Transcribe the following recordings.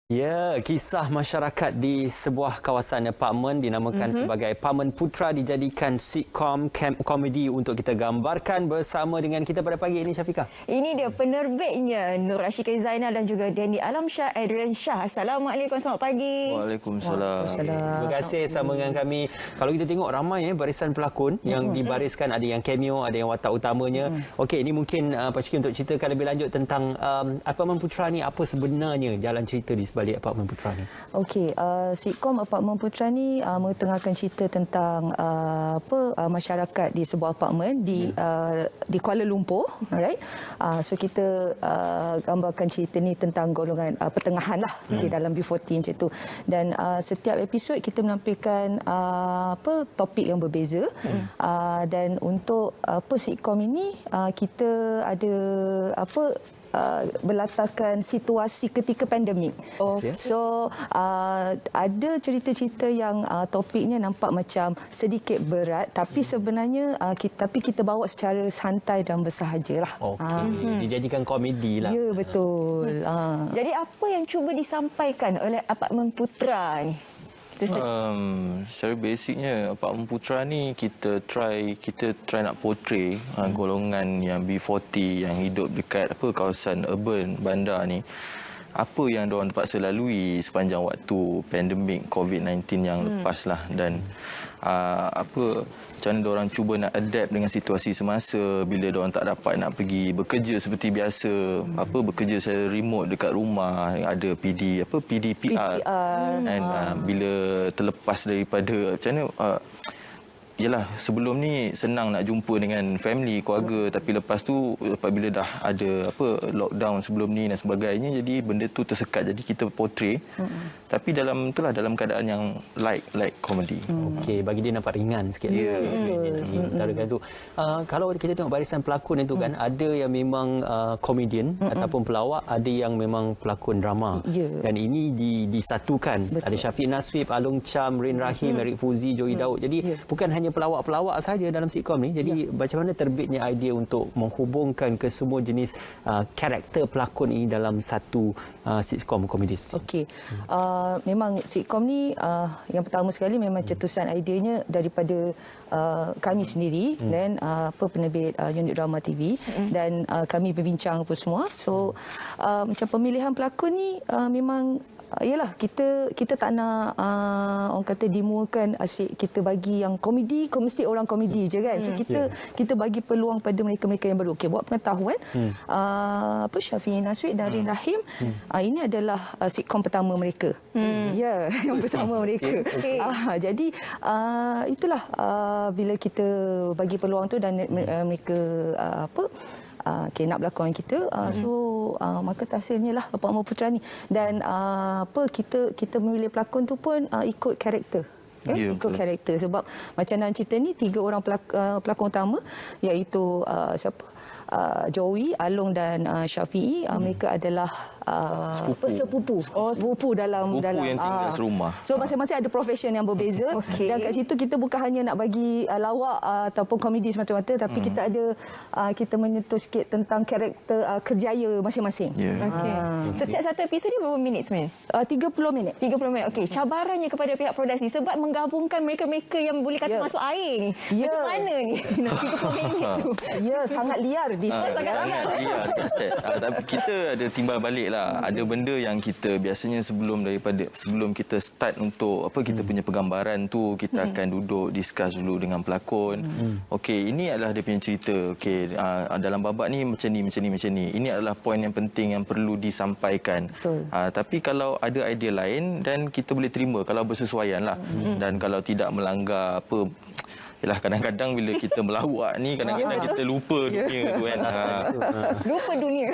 Ya, kisah masyarakat di sebuah kawasan apartmen dinamakan sebagai Apartmen Putra dijadikan sitcom komedi untuk kita gambarkan bersama dengan kita pada pagi ini, Syafiqah. Ini dia penerbitnya Nur Rasyika Zainal dan juga Danny Alamsyah Adrian Shah. Assalamualaikum, selamat pagi. Waalaikumsalam. Terima kasih sama dengan kami. Kalau kita tengok ramai barisan pelakon yang dibariskan, ada yang cameo, ada yang watak utamanya. Okey, ini mungkin Pak Ciki untuk ceritakan lebih lanjut tentang Apartmen Putra ni, apa sebenarnya jalan cerita di sebalik Apartmen Putra ni. Okey, sitcom Apartmen Putra ni mengetengahkan cerita tentang masyarakat di sebuah apartmen di Kuala Lumpur, alright. So kita gambarkan cerita ni tentang golongan pertengahan lah di dalam B40 macam tu. Dan setiap episod kita menampilkan topik yang berbeza. Dan untuk sitcom ini kita ada berlatarkan situasi ketika pandemik. So ada cerita-cerita yang topiknya nampak macam sedikit berat, tapi sebenarnya kita bawa secara santai dan bersahajalah. Okey, dijadikan komedi lah. Ya, betul. Jadi apa yang cuba disampaikan oleh Apartmen Putra ni? Secara basicnya Apartmen Putra ni kita try nak portray golongan yang B40 yang hidup dekat kawasan urban bandar ni, apa yang diorang terpaksa lalui sepanjang waktu pandemik COVID-19 yang lepas lah. Dan macam mana diorang cuba nak adapt dengan situasi semasa bila diorang tak dapat nak pergi bekerja seperti biasa, bekerja secara remote dekat rumah, ada PDPR. Dan bila terlepas daripada macam mana, yalah, sebelum ni senang nak jumpa dengan family, keluarga, tapi lepas tu apabila dah ada lockdown sebelum ni dan sebagainya, jadi benda tu tersekat. Jadi kita portray tapi dalam keadaan yang light comedy. Okey, bagi dia nampak ringan sikit. Ya, utarakan tu. Kalau kita tengok barisan pelakon itu kan, ada yang memang komedian ataupun pelawak, ada yang memang pelakon drama. Dan ini disatukan. Betul. Ada Syafiq Naswib, Along Cham, Rin Rahim, Eric Fuzi, Joey Daud. Jadi bukan hanya pelawak-pelawak saja dalam sitcom ni. Jadi macam mana terbitnya idea untuk menghubungkan ke semua jenis karakter pelakon ini dalam satu sitcom komedi seperti ini? Okey. Memang sitcom ni yang pertama sekali memang cetusan ideanya daripada kami sendiri dan penerbit unit drama TV, dan kami berbincang apa semua. So macam pemilihan pelakon ni memang yalah, kita tak nak orang kata dimuakan asyik kita bagi yang komedi, mesti orang komedi je kan. So kita bagi peluang pada mereka-mereka yang baru. Okey, buat pengetahuan, Syafiq Naswib dan Rin Rahim, ini adalah sitcom pertama mereka. Ya, yang pertama mereka. Jadi itulah bila kita bagi peluang tu dan mereka nak berlakon kita, maka hasilnya lah Apartmen Putra ni. Dan kita memilih pelakon tu pun ikut karakter. Ikut karakter, sebab macam dalam cerita ni 3 orang pelakon utama, iaitu Joey, Along dan Syafi'i. Mereka adalah sepupu dalam yang tinggal serumah. So masing-masing ada profession yang berbeza. Dan kat situ kita bukan hanya nak bagi lawak ataupun komedi semata-mata, tapi kita menyentuh sikit tentang karakter kerjaya masing-masing. Setiap satu episod ni berapa minit sebenarnya? 30 minit. 30 minit. Okey, cabarannya kepada pihak produksi sebab menggabungkan mereka-mereka yang boleh kata masuk air ni. Macam mana ni 30 minit tu? Ya, sangat liar. Tapi kita ada timbal balik lah. Ada benda yang kita biasanya sebelum kita start untuk kita punya penggambaran tu, kita akan duduk discuss dulu dengan pelakon. Okey, ini adalah dia punya cerita. Okey, dalam babak ni macam ni. Ini adalah poin yang penting yang perlu disampaikan. Tapi kalau ada idea lain, dan kita boleh terima kalau bersesuaian lah. Dan kalau tidak melanggar yalah, kadang-kadang bila kita melawak ni, kadang-kadang kita lupa dunia tu kan. Lupa dunia.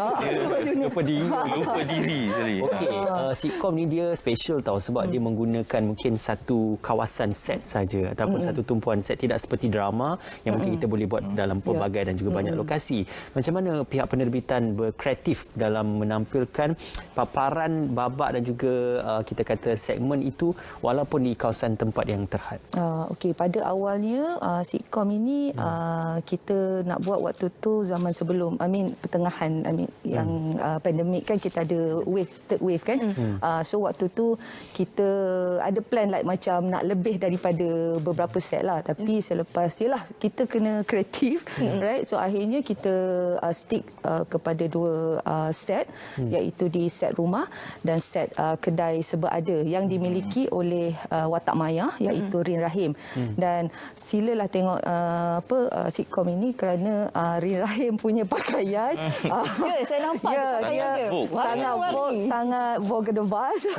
Lupa diri. Okey, sitcom ni dia special tau, sebab dia menggunakan mungkin satu kawasan set saja ataupun satu tumpuan set, tidak seperti drama yang mungkin kita boleh buat dalam pelbagai dan juga banyak lokasi. Macam mana pihak penerbitan berkreatif dalam menampilkan paparan babak dan juga kita kata segmen itu walaupun di kawasan tempat yang terhad? Okey, pada awalnya sitcom ini kita nak buat waktu tu zaman sebelum, pertengahan, yang pandemik kan, kita ada third wave kan. So waktu tu kita ada plan like macam nak lebih daripada beberapa set lah, tapi selepas yalah kita kena kreatif, right? So akhirnya kita stick kepada 2 set, iaitu di set rumah dan set kedai serba ada yang dimiliki oleh Watak Maya, iaitu Rin Rahim. Dan silalah tengok sitcom ini kerana Rin Rahim punya pakaian saya nampak dia sangat Vogue de Vase.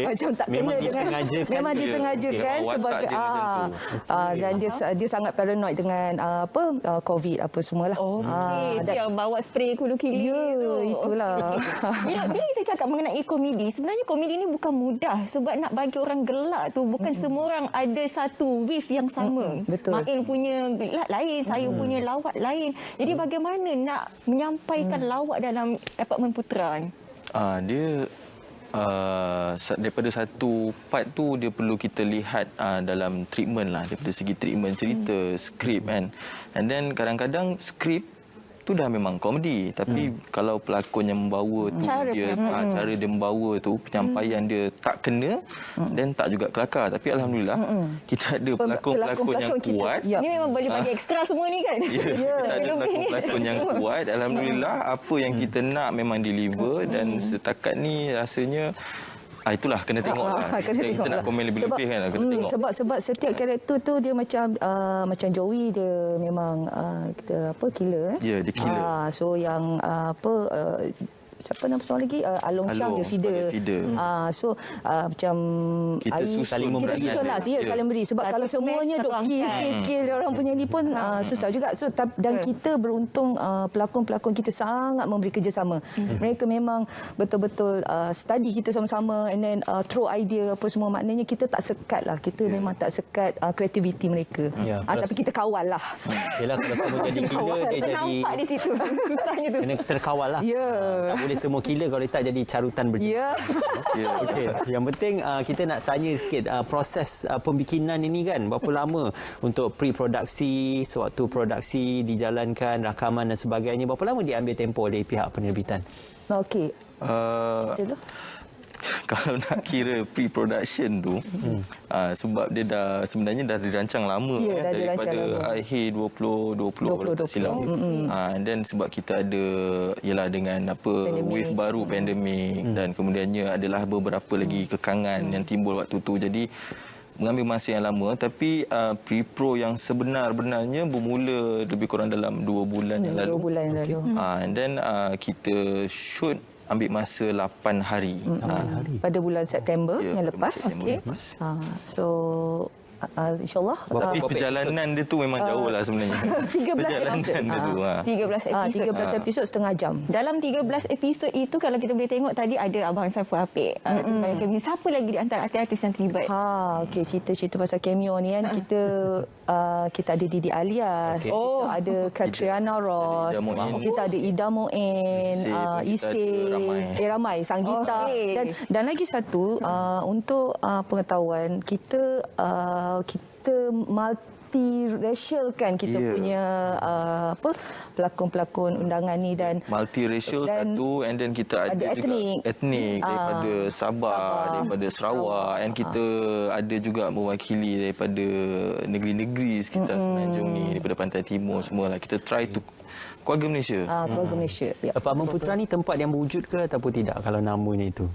Macam tak memang kena dengan memang disengajakan sebagai dan dia sangat paranoid dengan COVID apa semualah. Itu yang bawa spray kudu kili tu. Itulah. Bila kita cakap mengenai komedi, sebenarnya komedi ni bukan mudah sebab nak bagi orang gelak tu bukan semua orang ada satu wave yang sama. Betul. Mail punya gelak lain, saya punya lawak lain. Jadi bagaimana nak menyampaikan lawak dalam Departmen Putera ni? Dia daripada satu part tu dia perlu kita lihat dalam treatment lah, daripada segi treatment cerita, skrip kan. And then kadang-kadang skrip tu dah memang komedi, tapi kalau pelakon yang membawa tu cara dia membawa tu, penyampaian dia tak kena dan tak juga kelakar. Tapi alhamdulillah kita ada pelakon-pelakon yang kuat. Ini memang boleh bagi ekstra semua ni kan. Kita ada pelakon-pelakon yang kuat. Alhamdulillah apa yang kita nak memang deliver dan setakat ni rasanya itulah kena tengoklah. Kita nak komen lebih-lebih kan, kena tengok. Sebab setiap karakter tu dia macam Joey, dia memang kita killer. Ya, dia killer. So yang siapa nama seorang lagi, Along Chang, dia feeder. So macam kita saling memberi, kita susun lah, saling beri. Sebab kalau semuanya duk kill orang punya ni pun susah juga. So dan kita beruntung pelakon-pelakon kita sangat memberi kerjasama. Mereka memang betul-betul study kita sama-sama, and then throw idea apa semua. Maknanya kita tak sekat lah, kita memang tak sekat kreativiti mereka. Tapi kita kawal lah. Yelah, kalau semua jadi killer, dia jadi nampak di situ susahnya tu. kena terkawal lah. Tak boleh semua killer, kalau tak jadi carutan berjaya. Okey. Yang penting kita nak tanya sikit proses pembikinan ini kan, berapa lama untuk pre-produksi, sewaktu produksi dijalankan, rakaman dan sebagainya, berapa lama diambil tempoh oleh pihak penerbitan? Okey. Kalau nak kira pre-production tu, sebab dia sebenarnya dah dirancang lama daripada akhir 2020 tak silap. And then sebab kita ada dengan wave baru pandemik, dan kemudiannya adalah beberapa lagi kekangan yang timbul waktu tu. Jadi mengambil masa yang lama, tapi pre-pro yang sebenar-benarnya bermula lebih kurang dalam 2 bulan yang lalu. 2 bulan yang lalu. And then kita shoot ambil masa 8 hari. Pada bulan September yang lepas. So InsyaAllah. Tapi perjalanan dia tu memang jauh lah sebenarnya. 13 episod setengah jam. Dalam 13 episod itu, kalau kita boleh tengok tadi ada Abang Saiful Apik. Siapa lagi di antara artis-artis yang terlibat? Okey, cerita pasal cameo ni kan. Kita ada Didi Alias, kita ada Katriana Ross, kita ada Ida Moen, Ise, ramai sang gitar, dan lagi satu untuk pengetahuan kita multiracial kan, kita punya pelakon-pelakon undangan ni, dan multiracial satu, and then kita ada juga etnik daripada Sabah, daripada Sarawak, and kita ada juga mewakili daripada negeri-negeri sekitar Semenanjung ni, daripada Pantai Timur semualah. Kita try to keluarga Malaysia. Keluarga Malaysia. Departmen Putera ni tempat yang berwujud ke ataupun tidak kalau namanya itu?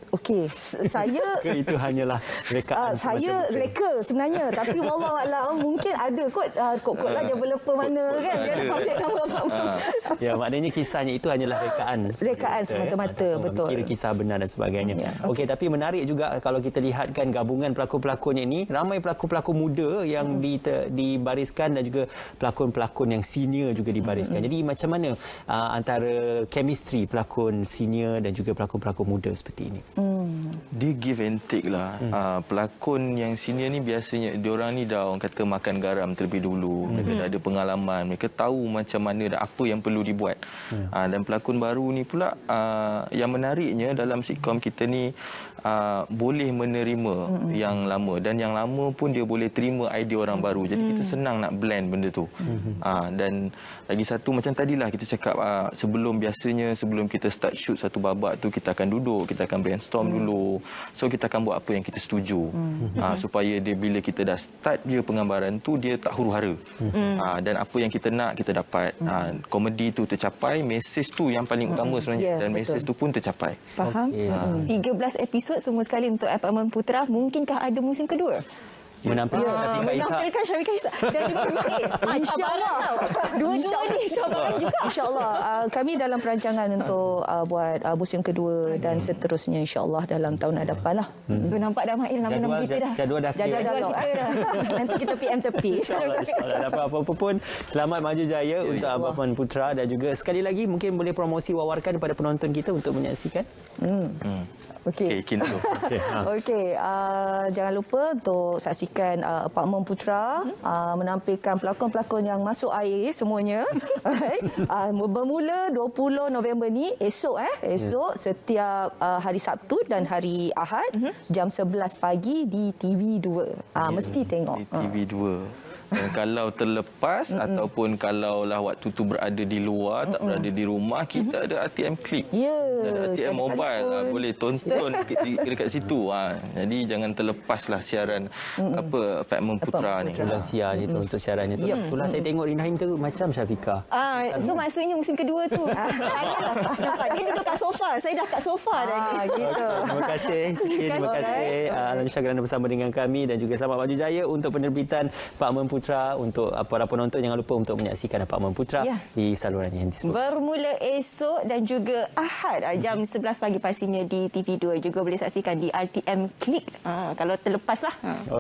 Okey, saya itu hanyalah rekaan. Saya reka sebenarnya, tapi wallahualam mungkin ada kot lah developer mana kan dia nak ambil nama apa. Ya, maknanya kisahnya itu hanyalah rekaan semata-mata, betul. Kira kisah benar dan sebagainya. Okey, tapi menarik juga kalau kita lihatkan gabungan pelakon-pelakonnya ini, ramai pelakon-pelakon muda yang dibariskan dan juga pelakon-pelakon yang senior juga dibariskan. Jadi macam mana antara chemistry pelakon senior dan juga pelakon-pelakon muda seperti ini? Dia give and take lah. Pelakon yang senior ni biasanya diorang ni dah orang kata makan garam terlebih dulu. Mereka dah ada pengalaman, mereka tahu macam mana dan apa yang perlu dibuat. Dan pelakon baru ni pula yang menariknya dalam sitcom kita ni boleh menerima yang lama, dan yang lama pun dia boleh terima idea orang baru. Jadi kita senang nak blend benda tu. Dan lagi satu macam tadilah kita cakap, sebelum kita start shoot satu babak tu, kita akan duduk, kita akan brainstorm dulu. So kita akan buat apa yang kita setuju, supaya dia bila kita dah start dia penggambaran tu, dia tak huru-hara. Dan apa yang kita nak kita dapat. Komedi tu tercapai, mesej tu yang paling utama sebenarnya, dan mesej tu pun tercapai. Faham? 13 episod semua sekali untuk Apartment Putra. Mungkinkah ada musim kedua? Menampilkan Syafiqah Ishak. Menampilkan Syafiqah Ishak dan juga Ismail. InsyaAllah. Dua-dua ni cabaran juga. InsyaAllah. Kami dalam perancangan untuk buat musim kedua dan seterusnya, insyaAllah dalam tahun hadapan lah. So nampak dah Mail nama-nama kita dah. Jadual dah clear. Jadual dah. Nanti kita PM tepi. InsyaAllah. Apa-apa pun, selamat maju jaya untuk Apartment Putra, dan juga sekali lagi mungkin boleh promosi wawarkan kepada penonton kita untuk menyaksikan. Okey. Okey, jangan lupa untuk saksikan Apartment Putra, menampilkan pelakon-pelakon yang masuk air semuanya. Alright. Bermula 20 November ni, esok setiap hari Sabtu dan hari Ahad jam 11 pagi di TV2. Mesti tengok. Di TV2. Kalau terlepas ataupun kalaulah waktu tu berada di luar, tak berada di rumah, kita ada RTM Click. Ada RTM Mobile, boleh tonton dekat situ. Jadi jangan terlepaslah siaran Apartment Putra ni. Bulan siar ni tu untuk siarannya tu. Itulah saya tengok Rinaim tu macam Syafiqah. So maksudnya musim kedua tu. Nampak dia duduk kat sofa, saya dah kat sofa dah. Gitu. Terima kasih. Terima kasih. Alhamdulillah kerana bersama dengan kami, dan juga selamat maju jaya untuk penerbitan Apartment Putra. Untuk para penonton, jangan lupa untuk menyaksikan Apartment Putra di saluran yang disebut. Bermula esok dan juga Ahad jam 11 pagi pastinya di TV2. Juga boleh saksikan di RTM Click kalau terlepas lah.